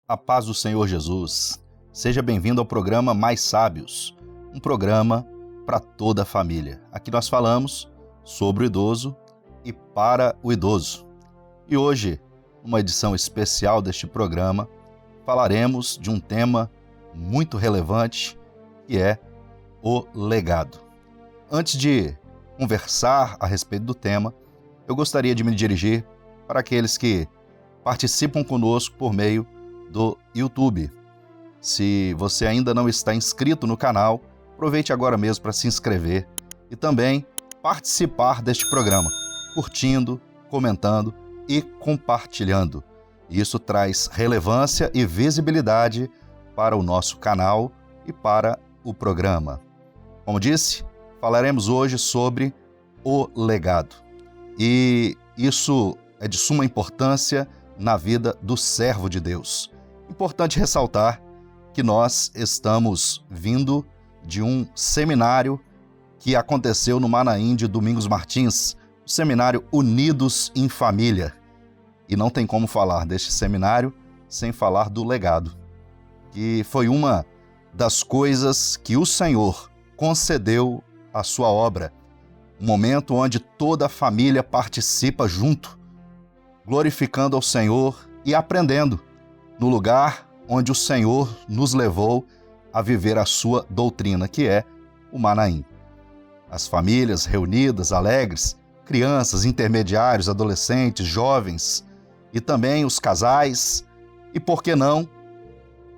A paz do Senhor Jesus. Seja bem-vindo ao programa Mais Sábios, um programa para toda a família. Aqui nós falamos sobre o idoso e para o idoso. E hoje, uma edição especial deste programa, falaremos de um tema muito relevante, que é o legado. Antes de conversar a respeito do tema, eu gostaria de me dirigir para aqueles que participam conosco por meio do YouTube. Se você ainda não está inscrito no canal, aproveite agora mesmo para se inscrever e também participar deste programa, curtindo, comentando e compartilhando. Isso traz relevância e visibilidade para o nosso canal e para o programa. Como disse, falaremos hoje sobre o legado. E isso é de suma importância na vida do servo de Deus. Importante ressaltar que nós estamos vindo de um seminário que aconteceu no Manaim de Domingos Martins, o seminário Unidos em Família. E não tem como falar deste seminário sem falar do legado, que foi uma das coisas que o Senhor concedeu à sua obra. Um momento onde toda a família participa junto, glorificando ao Senhor e aprendendo no lugar onde o Senhor nos levou a viver a sua doutrina, que é o Manaim. As famílias reunidas, alegres, crianças, intermediários, adolescentes, jovens e também os casais e, por que não,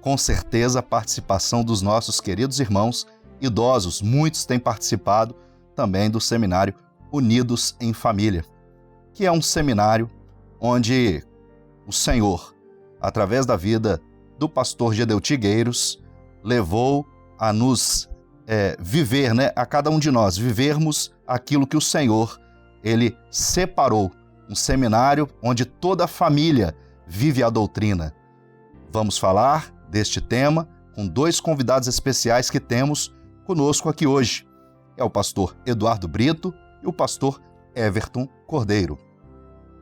com certeza a participação dos nossos queridos irmãos idosos. Muitos têm participado também do seminário Unidos em Família, que é um seminário onde o Senhor, através da vida do pastor Gedeu Tigueiros, levou a nos viver, a cada um de nós, vivermos aquilo que o Senhor, Ele separou, um seminário onde toda a família vive a doutrina. Vamos falar deste tema com dois convidados especiais que temos conosco aqui hoje. É o pastor Eduardo Brito e o pastor Everton Cordeiro.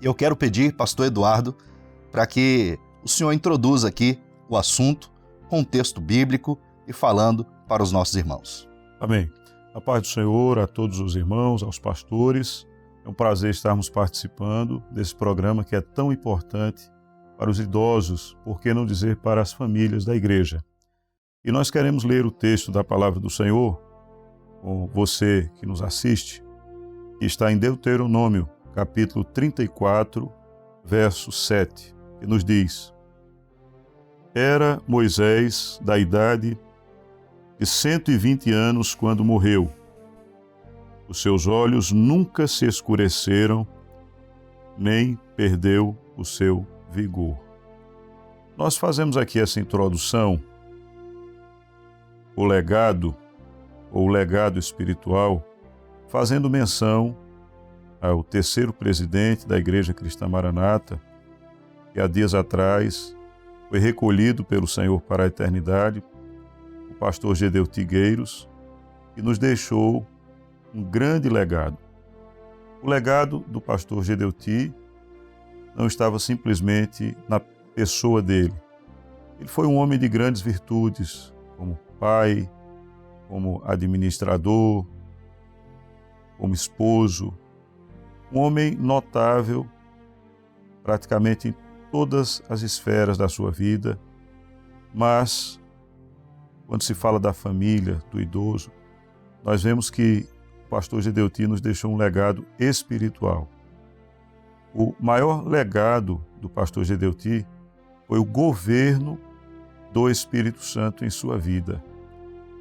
Eu quero pedir, pastor Eduardo, para que o senhor introduza aqui o assunto, com o texto bíblico e falando para os nossos irmãos. Amém. A paz do Senhor a todos os irmãos, aos pastores. É um prazer estarmos participando desse programa que é tão importante para os idosos, por que não dizer para as famílias da igreja. E nós queremos ler o texto da palavra do Senhor com você que nos assiste, que está em Deuteronômio, capítulo 34, verso 7, que nos diz: Era Moisés da idade de 120 anos quando morreu. Os seus olhos nunca se escureceram, nem perdeu o seu vigor. Nós fazemos aqui essa introdução, o legado, ou legado espiritual, fazendo menção ao terceiro presidente da Igreja Cristã Maranata, que há dias atrás foi recolhido pelo Senhor para a eternidade, o pastor Gedeu Tigueiros, que nos deixou um grande legado. O legado do pastor Gedeu Ti não estava simplesmente na pessoa dele. Ele foi um homem de grandes virtudes, como pai, como administrador, como esposo, um homem notável praticamente em todas as esferas da sua vida, mas quando se fala da família, do idoso, nós vemos que o pastor Gedeu Ti nos deixou um legado espiritual. O maior legado do pastor Gedeu Ti foi o governo do Espírito Santo em sua vida.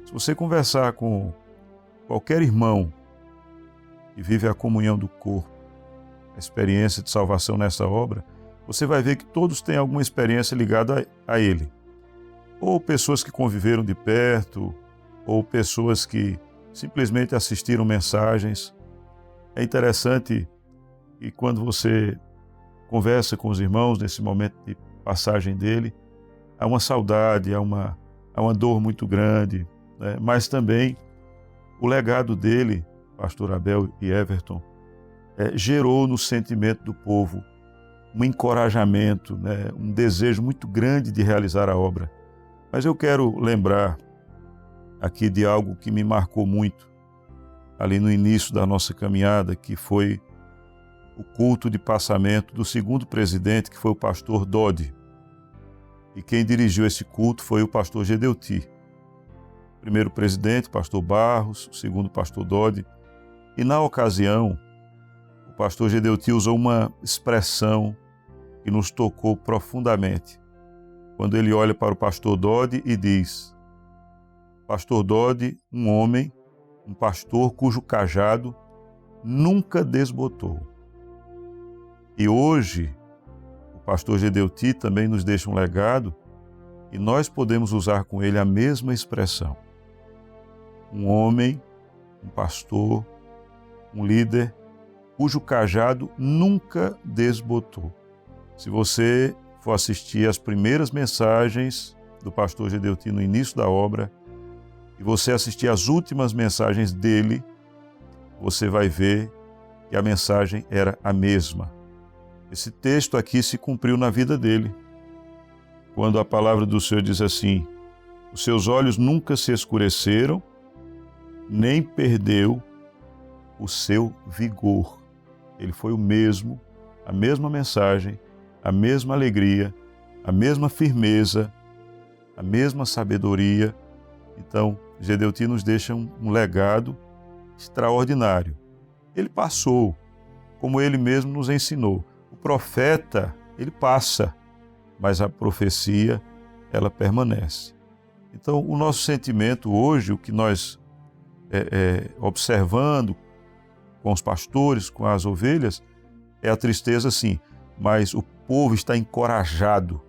Se você conversar com qualquer irmão que vive a comunhão do corpo, a experiência de salvação nessa obra, você vai ver que todos têm alguma experiência ligada a ele. Ou pessoas que conviveram de perto, ou pessoas que simplesmente assistiram mensagens. É interessante que quando você conversa com os irmãos nesse momento de passagem dele, há uma saudade, há uma dor muito grande, né? Mas também o legado dele, pastor Abel e Everton, gerou no sentimento do povo um encorajamento, né, um desejo muito grande de realizar a obra. Mas eu quero lembrar aqui de algo que me marcou muito ali no início da nossa caminhada, que foi o culto de passamento do segundo presidente, que foi o pastor Dodi. E quem dirigiu esse culto foi o pastor Gedeuti. O primeiro presidente, pastor Barros, o segundo, pastor Dodi. E na ocasião, o pastor Gedeuti usou uma expressão que nos tocou profundamente, quando ele olha para o pastor Dodi e diz: Pastor Dodi, um homem, um pastor cujo cajado nunca desbotou. E hoje, o pastor Gedeuti também nos deixa um legado e nós podemos usar com ele a mesma expressão. Um homem, um pastor, um líder, cujo cajado nunca desbotou. Se você for assistir as primeiras mensagens do pastor Gedeuti no início da obra, e você assistir as últimas mensagens dele, você vai ver que a mensagem era a mesma. Esse texto aqui se cumpriu na vida dele, quando a palavra do Senhor diz assim: os seus olhos nunca se escureceram, nem perdeu o seu vigor. Ele foi o mesmo, a mesma mensagem, a mesma alegria, a mesma firmeza, a mesma sabedoria. Então, Gedeuti nos deixa um legado extraordinário. Ele passou, como ele mesmo nos ensinou. O profeta, ele passa, mas a profecia, ela permanece. Então, o nosso sentimento hoje, o que nós observando com os pastores, com as ovelhas, é a tristeza, sim, mas o povo está encorajado.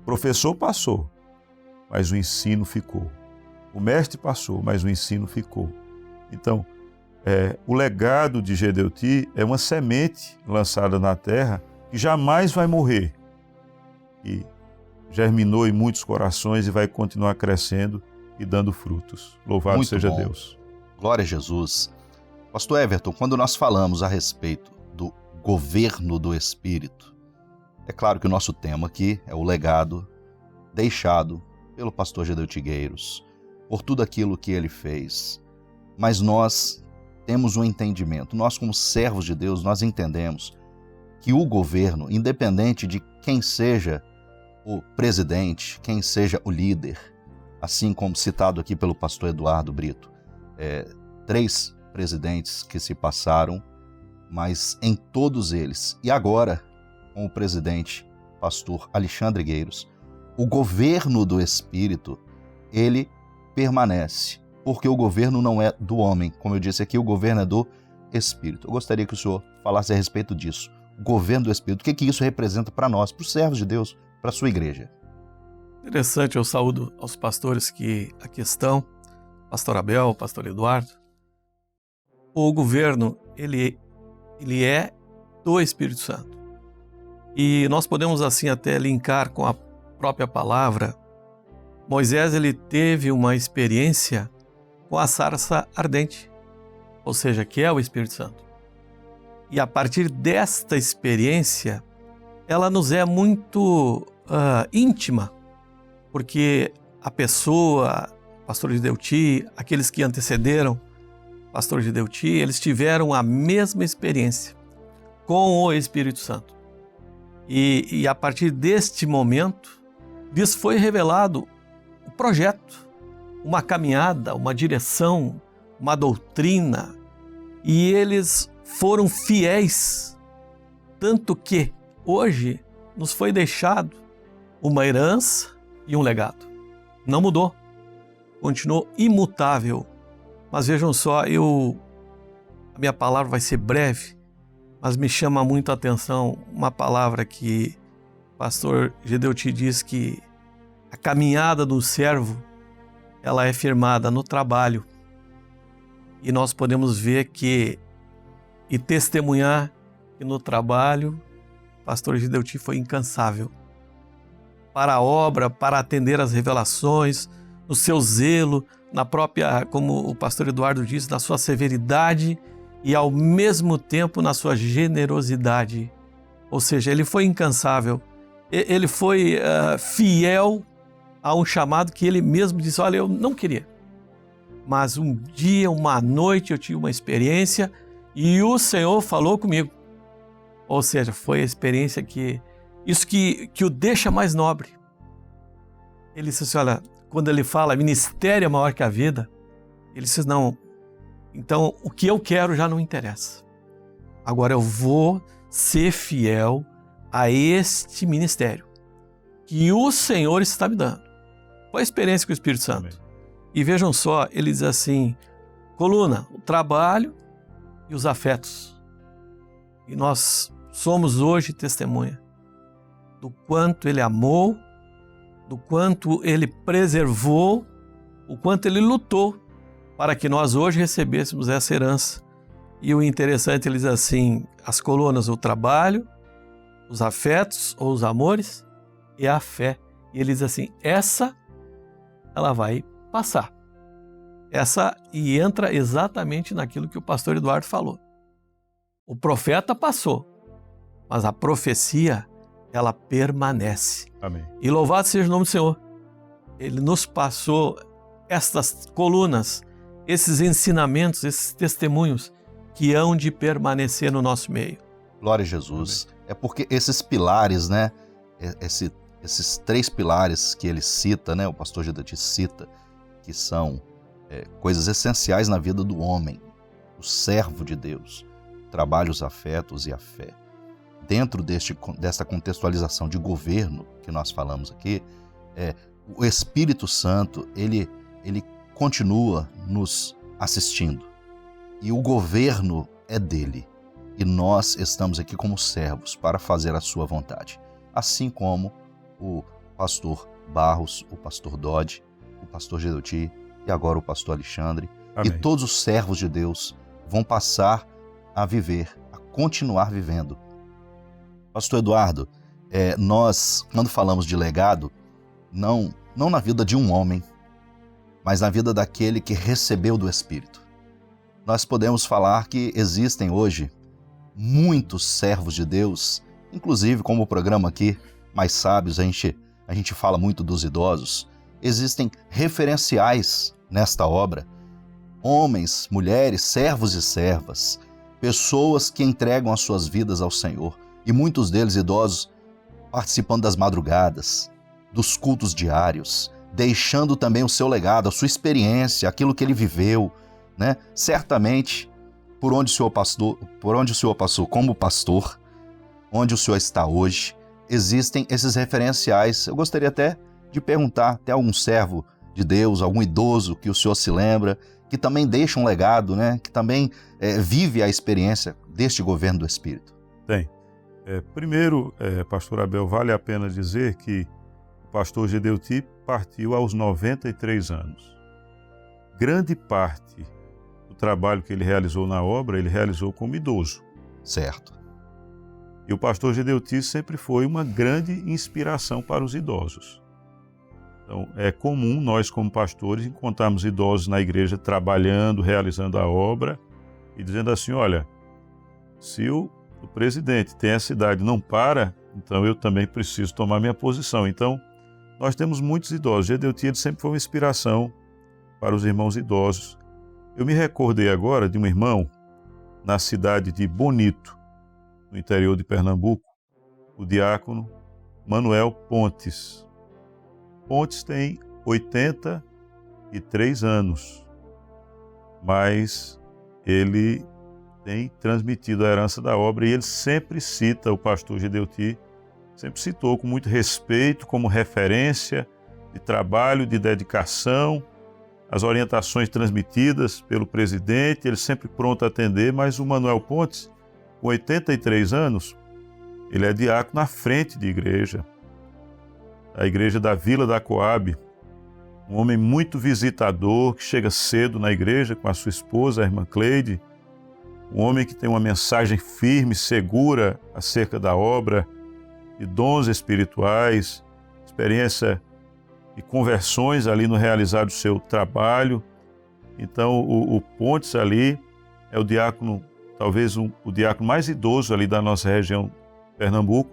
O professor passou, mas o ensino ficou. O mestre passou, mas o ensino ficou. Então, o legado de Gedeuti é uma semente lançada na terra que jamais vai morrer. E germinou em muitos corações e vai continuar crescendo e dando frutos. Louvado Muito seja bom. Deus. Glória a Jesus. Pastor Everton, quando nós falamos a respeito do governo do Espírito, é claro que o nosso tema aqui é o legado deixado pelo pastor Gedeuti Gueiros, por tudo aquilo que ele fez. Mas nós temos um entendimento, nós como servos de Deus, nós entendemos que o governo, independente de quem seja o presidente, quem seja o líder, assim como citado aqui pelo pastor Eduardo Brito, 3 presidentes que se passaram, mas em todos eles, e agora com o presidente pastor Alexandre Gueiros, o governo do Espírito, ele permanece, porque o governo não é do homem, como eu disse aqui, o governo é do Espírito. Eu gostaria que o senhor falasse a respeito disso, o governo do Espírito, o que isso representa para nós, para os servos de Deus, para a sua igreja. Interessante, eu saúdo aos pastores que aqui estão, pastor Abel, pastor Eduardo. O governo, ele é do Espírito Santo. E nós podemos assim até linkar com a própria palavra. Moisés, ele teve uma experiência com a sarça ardente, ou seja, que é o Espírito Santo. E a partir desta experiência, ela nos é muito íntima, porque a pessoa, pastor Gedeuti, aqueles que antecederam pastor Gedeuti, eles tiveram a mesma experiência com o Espírito Santo. E a partir deste momento, lhes foi revelado um projeto, uma caminhada, uma direção, uma doutrina, e eles foram fiéis, tanto que hoje nos foi deixado uma herança e um legado. Não mudou, continuou imutável. Mas vejam só, a minha palavra vai ser breve, mas me chama muito a atenção uma palavra que o pastor Gedeuti diz que a caminhada do servo, ela é firmada no trabalho. E nós podemos ver e testemunhar que no trabalho, o pastor Gedeuti foi incansável para a obra, para atender às revelações, no seu zelo, na própria, como o pastor Eduardo disse, na sua severidade e ao mesmo tempo na sua generosidade. Ou seja, ele foi incansável, ele foi fiel a um chamado que ele mesmo disse, olha, eu não queria. Mas um dia, uma noite, eu tive uma experiência e o Senhor falou comigo. Ou seja, foi a experiência que o deixa mais nobre. Ele disse assim, olha, quando ele fala ministério é maior que a vida, ele disse, não, então o que eu quero já não interessa. Agora eu vou ser fiel a este ministério que o Senhor está me dando. Foi a experiência com o Espírito Santo. Amém. E vejam só, ele diz assim, coluna, o trabalho e os afetos. E nós somos hoje testemunha do quanto ele amou, do quanto ele preservou, o quanto ele lutou para que nós hoje recebêssemos essa herança. E o interessante, ele diz assim, as colunas, o trabalho, os afetos ou os amores e a fé. E ele diz assim, ela vai passar. E entra exatamente naquilo que o pastor Eduardo falou. O profeta passou, mas a profecia, ela permanece. Amém. E louvado seja o nome do Senhor. Ele nos passou estas colunas, esses ensinamentos, esses testemunhos que hão de permanecer no nosso meio. Glória a Jesus. Amém. É porque esses pilares, né? Esses 3 pilares que ele cita, né? O pastor Gedati cita, que são coisas essenciais na vida do homem, o servo de Deus, o trabalho, os afetos e a fé. Dentro dessa contextualização de governo que nós falamos aqui, o Espírito Santo, ele continua nos assistindo. E o governo é dele. E nós estamos aqui como servos para fazer a sua vontade. Assim como o pastor Barros, o pastor Dodge, o pastor Gedati e agora o pastor Alexandre. Amém. E todos os servos de Deus vão passar a viver, a continuar vivendo. Pastor Eduardo, nós, quando falamos de legado, não na vida de um homem, mas na vida daquele que recebeu do Espírito. Nós podemos falar que existem hoje muitos servos de Deus, inclusive como o programa aqui, Mais Sábios, a gente fala muito dos idosos. Existem referenciais nesta obra, homens, mulheres, servos e servas, pessoas que entregam as suas vidas ao Senhor, e muitos deles idosos participando das madrugadas, dos cultos diários, deixando também o seu legado, a sua experiência, aquilo que ele viveu, né? Certamente, por onde o Senhor passou como pastor, onde o Senhor está hoje, existem esses referenciais. Eu gostaria até de perguntar, tem algum servo de Deus, algum idoso que o Senhor se lembra, que também deixa um legado, né? Que também vive a experiência deste governo do Espírito? Tem. Primeiro, pastor Abel, vale a pena dizer que o pastor Gedati partiu aos 93 anos. Grande parte do trabalho que ele realizou na obra, ele realizou como idoso. Certo. E o pastor Gedati sempre foi uma grande inspiração para os idosos. Então, é comum nós, como pastores, encontrarmos idosos na igreja trabalhando, realizando a obra e dizendo assim, olha, se o presidente tem essa idade e não para, então eu também preciso tomar minha posição. Então, nós temos muitos idosos. Gedati sempre foi uma inspiração para os irmãos idosos. Eu me recordei agora de um irmão na cidade de Bonito, no interior de Pernambuco, o diácono Manuel Pontes. Pontes tem 83 anos, mas ele tem transmitido a herança da obra e ele sempre cita o pastor Gedati, sempre citou com muito respeito, como referência de trabalho, de dedicação, as orientações transmitidas pelo presidente, ele sempre pronto a atender, mas o Manuel Pontes, com 83 anos, ele é diácono na frente de igreja, a igreja da Vila da Coab, um homem muito visitador, que chega cedo na igreja com a sua esposa, a irmã Cleide, um homem que tem uma mensagem firme, segura acerca da obra, de dons espirituais, experiência e conversões ali no realizar do seu trabalho. Então o Pontes ali é o diácono, talvez o diácono mais idoso ali da nossa região Pernambuco,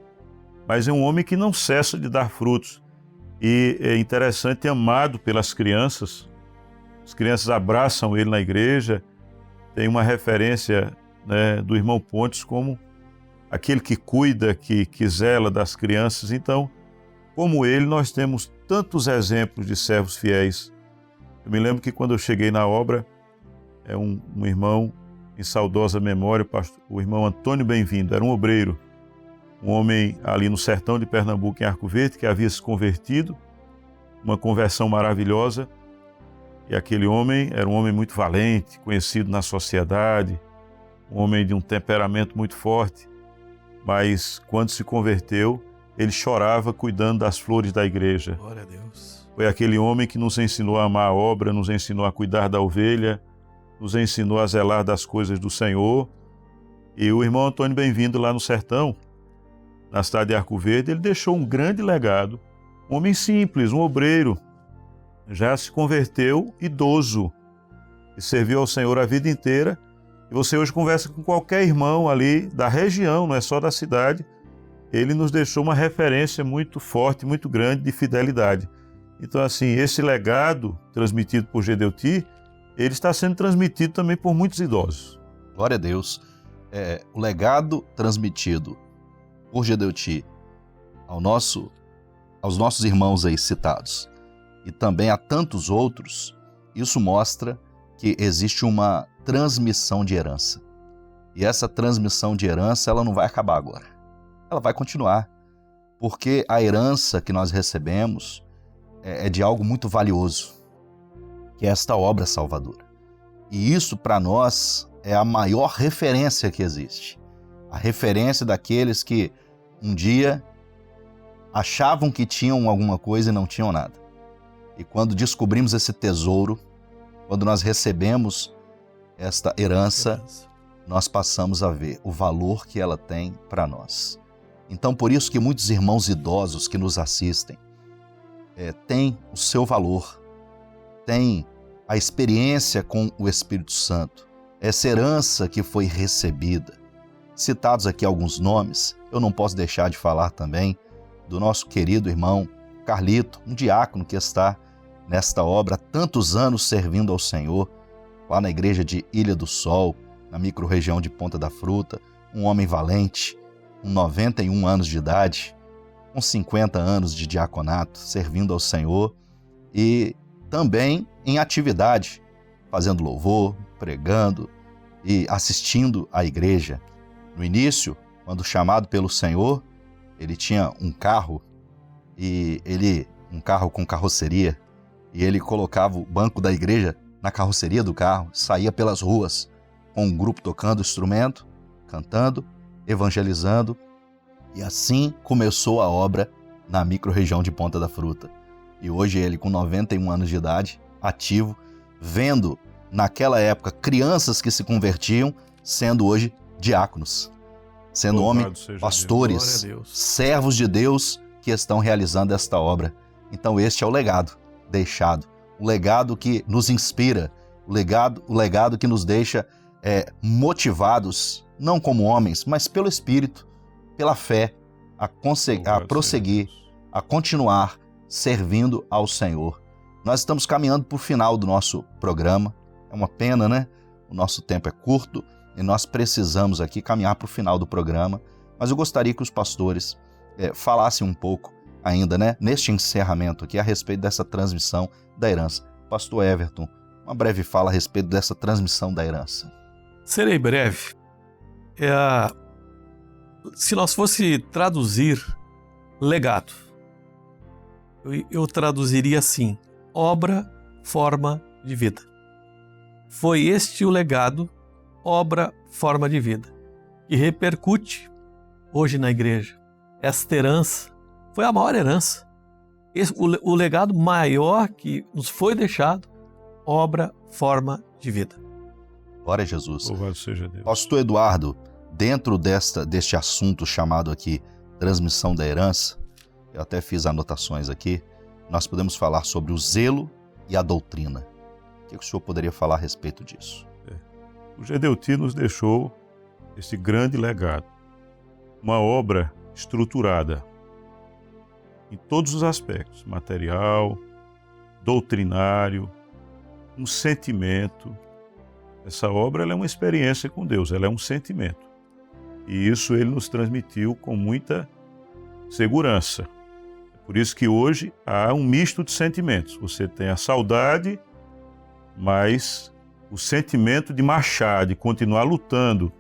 mas é um homem que não cessa de dar frutos. E é interessante, amado pelas crianças. As crianças abraçam ele na igreja. Tem uma referência, né, do irmão Pontes como aquele que cuida, que zela das crianças. Então, como ele, nós temos tantos exemplos de servos fiéis. Eu me lembro que quando eu cheguei na obra, um irmão em saudosa memória, o irmão Antônio Bem-vindo, era um obreiro, um homem ali no sertão de Pernambuco, em Arco Verde, que havia se convertido, uma conversão maravilhosa. E aquele homem era um homem muito valente, conhecido na sociedade, um homem de um temperamento muito forte, mas quando se converteu, ele chorava cuidando das flores da igreja. Glória a Deus. Foi aquele homem que nos ensinou a amar a obra, nos ensinou a cuidar da ovelha, nos ensinou a zelar das coisas do Senhor. E o irmão Antônio Bem-vindo, lá no sertão, na cidade de Arco Verde, ele deixou um grande legado. Um homem simples, um obreiro, já se converteu idoso e serviu ao Senhor a vida inteira. E você hoje conversa com qualquer irmão ali da região, não é só da cidade, ele nos deixou uma referência muito forte, muito grande de fidelidade. Então, assim, esse legado transmitido por Gedeuti, ele está sendo transmitido também por muitos idosos. Glória a Deus. O legado transmitido por Gedeuti aos nossos irmãos aí citados e também a tantos outros, isso mostra que existe uma transmissão de herança. E essa transmissão de herança, ela não vai acabar agora. Ela vai continuar, porque a herança que nós recebemos é de algo muito valioso, que é esta obra salvadora. E isso, para nós, é a maior referência que existe. A referência daqueles que um dia achavam que tinham alguma coisa e não tinham nada. E quando descobrimos esse tesouro, quando nós recebemos esta herança, nós passamos a ver o valor que ela tem para nós. Então, por isso que muitos irmãos idosos que nos assistem têm o seu valor, têm a experiência com o Espírito Santo, essa herança que foi recebida. Citados aqui alguns nomes, eu não posso deixar de falar também do nosso querido irmão Carlito, um diácono que está nesta obra há tantos anos servindo ao Senhor, lá na igreja de Ilha do Sol, na microrregião de Ponta da Fruta, um homem valente, com 91 anos de idade, com 50 anos de diaconato, servindo ao Senhor e também em atividade, fazendo louvor, pregando e assistindo à igreja. No início, quando chamado pelo Senhor, ele tinha um carro, um carro com carroceria, e ele colocava o banco da igreja na carroceria do carro, saía pelas ruas com um grupo tocando instrumento, cantando, evangelizando, e assim começou a obra na microrregião de Ponta da Fruta. E hoje ele, com 91 anos de idade, ativo, vendo naquela época crianças que se convertiam, sendo hoje diáconos, sendo homens, pastores, servos de Deus que estão realizando esta obra. Então este é o legado deixado, o legado que nos inspira, o legado que nos deixa motivados, não como homens, mas pelo Espírito, pela fé, a prosseguir, a continuar servindo ao Senhor. Nós estamos caminhando para o final do nosso programa. É uma pena, né? O nosso tempo é curto e nós precisamos aqui caminhar para o final do programa. Mas eu gostaria que os pastores falassem um pouco ainda, né? Neste encerramento aqui, a respeito dessa transmissão da herança. Pastor Everton, uma breve fala a respeito dessa transmissão da herança. Serei breve. Se nós fosse traduzir legado, eu traduziria assim: obra, forma de vida. Foi este o legado, obra, forma de vida, que repercute hoje na igreja. Esta herança foi a maior herança. O legado maior que nos foi deixado, obra, forma de vida. Glória a Jesus. Louvado seja Deus. Pastor Eduardo, dentro deste assunto chamado aqui transmissão da herança, eu até fiz anotações aqui, nós podemos falar sobre o zelo e a doutrina. O que o senhor poderia falar a respeito disso? O Gedeuti nos deixou esse grande legado, uma obra estruturada em todos os aspectos, material, doutrinário, um sentimento. Essa obra ela é uma experiência com Deus, ela é um sentimento. E isso ele nos transmitiu com muita segurança. Por isso que hoje há um misto de sentimentos. Você tem a saudade, mas o sentimento de marchar, de continuar lutando.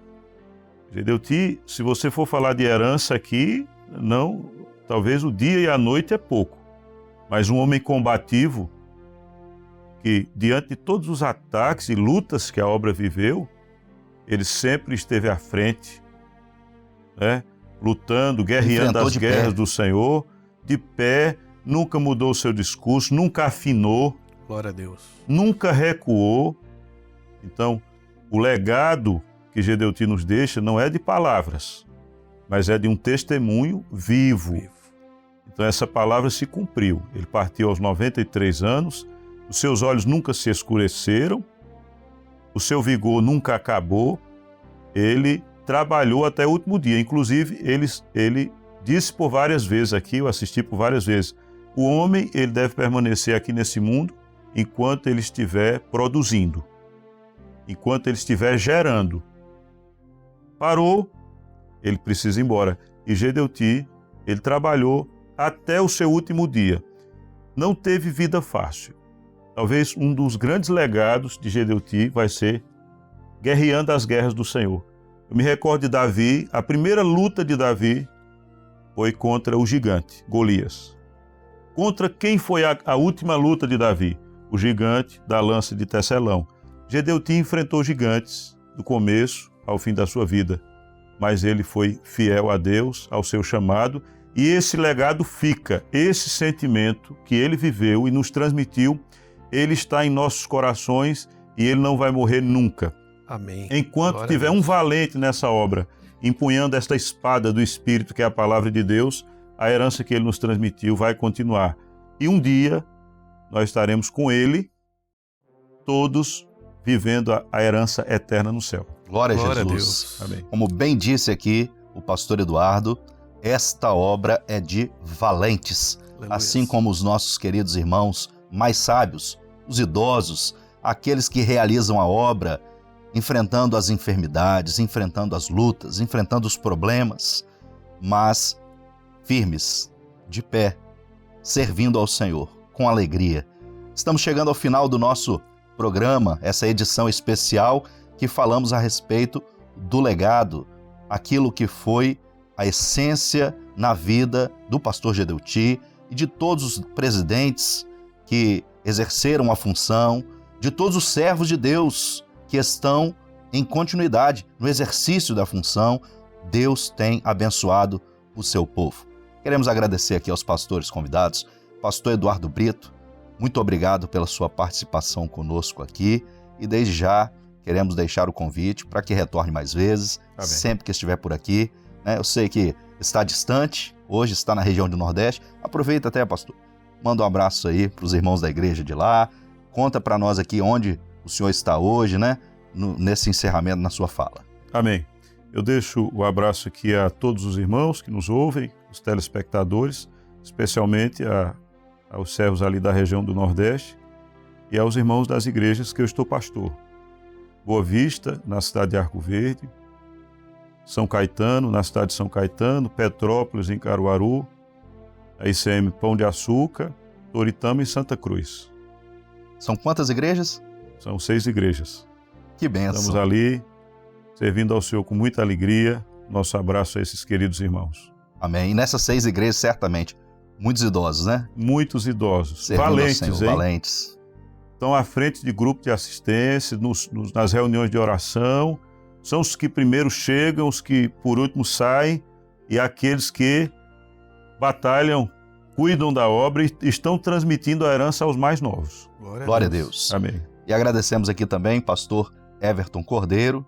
Gedeuti, se você for falar de herança aqui, não, talvez o dia e a noite é pouco. Mas um homem combativo, que diante de todos os ataques e lutas que a obra viveu, ele sempre esteve à frente, né? Lutando, guerreando as guerras do Senhor, de pé, nunca mudou o seu discurso, nunca afinou. Glória a Deus. Nunca recuou. Então, o legado que Gedeuti nos deixa não é de palavras, mas é de um testemunho vivo. Então, essa palavra se cumpriu. Ele partiu aos 93 anos, os seus olhos nunca se escureceram, o seu vigor nunca acabou, ele trabalhou até o último dia. Inclusive, ele disse por várias vezes aqui, eu assisti por várias vezes, o homem ele deve permanecer aqui nesse mundo enquanto ele estiver produzindo, enquanto ele estiver gerando. Parou, ele precisa ir embora. E Gedeuti, ele trabalhou até o seu último dia. Não teve vida fácil. Talvez um dos grandes legados de Gedeuti vai ser guerreando as guerras do Senhor. Eu me recordo de Davi, a primeira luta de Davi foi contra o gigante, Golias. Contra quem foi a última luta de Davi? O gigante da lança de Tecelão. Gedeuti enfrentou gigantes do começo ao fim da sua vida, mas ele foi fiel a Deus, ao seu chamado, e esse legado fica, esse sentimento que ele viveu e nos transmitiu, ele está em nossos corações e ele não vai morrer nunca. Amém. Enquanto tiver um valente nessa obra, empunhando esta espada do Espírito, que é a palavra de Deus, a herança que ele nos transmitiu vai continuar. E um dia nós estaremos com ele, todos vivendo a herança eterna no céu. Glória a Jesus. Amém. Como bem disse aqui o pastor Eduardo, esta obra é de valentes, Aleluia. Assim como os nossos queridos irmãos mais sábios, os idosos, aqueles que realizam a obra, enfrentando as enfermidades, enfrentando as lutas, enfrentando os problemas, mas firmes, de pé, servindo ao Senhor, com alegria. Estamos chegando ao final do nosso programa, essa edição especial que falamos a respeito do legado, aquilo que foi a essência na vida do pastor Gedeuti e de todos os presidentes que exerceram a função, de todos os servos de Deus que estão em continuidade no exercício da função. Deus tem abençoado o seu povo. Queremos agradecer aqui aos pastores convidados. Pastor Eduardo Brito, muito obrigado pela sua participação conosco aqui e desde já queremos deixar o convite para que retorne mais vezes, sempre que estiver por aqui. Eu sei que está distante, hoje está na região do Nordeste. Aproveita até, pastor, manda um abraço aí para os irmãos da igreja de lá, conta para nós aqui onde o senhor está hoje, nesse encerramento na sua fala. Amém. Eu deixo o abraço aqui a todos os irmãos que nos ouvem, os telespectadores, especialmente aos servos ali da região do Nordeste e aos irmãos das igrejas que eu estou pastor. Boa Vista, na cidade de Arco Verde, São Caetano, na cidade de São Caetano, Petrópolis, em Caruaru, a ICM Pão de Açúcar, Toritama e Santa Cruz. São quantas igrejas? São 6 igrejas. Que bênção. Estamos ali, servindo ao Senhor com muita alegria. Nosso abraço a esses queridos irmãos. Amém. E nessas 6 igrejas, certamente, muitos idosos, né? Muitos idosos. Servindo valentes, ao Senhor, hein? Valentes. Estão à frente de grupo de assistência, nas reuniões de oração. São os que primeiro chegam, os que por último saem, e aqueles que batalham, cuidam da obra e estão transmitindo a herança aos mais novos. Glória a Deus. Amém. E agradecemos aqui também pastor Everton Cordeiro.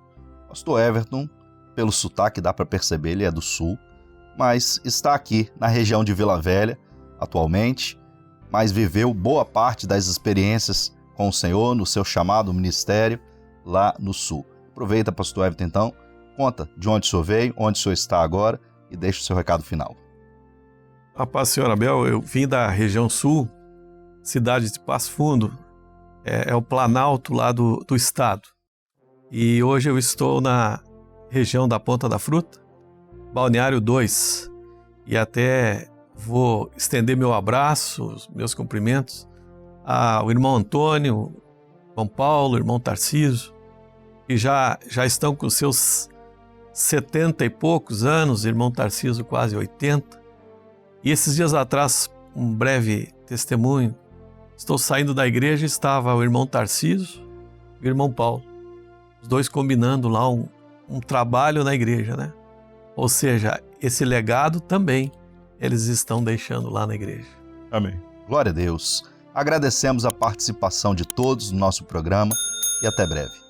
Pastor Everton, pelo sotaque dá para perceber, ele é do Sul, mas está aqui na região de Vila Velha atualmente, mas viveu boa parte das experiências com o Senhor no seu chamado ministério lá no Sul. Aproveita, pastor Everton, então, conta de onde o senhor veio, onde o senhor está agora e deixe o seu recado final. A paz, senhor Abel, eu vim da região sul, cidade de Passo Fundo, é o Planalto lá do estado. E hoje eu estou na região da Ponta da Fruta, Balneário 2, e até vou estender meu abraço, meus cumprimentos ao irmão Antônio, irmão Paulo, irmão Tarcísio, que já estão com seus 70 e poucos anos, irmão Tarcísio quase 80. E esses dias atrás, um breve testemunho, estou saindo da igreja e estava o irmão Tarcísio e o irmão Paulo, os dois combinando lá um trabalho na igreja, né? Ou seja, esse legado também eles estão deixando lá na igreja. Amém. Glória a Deus. Agradecemos a participação de todos no nosso programa e até breve.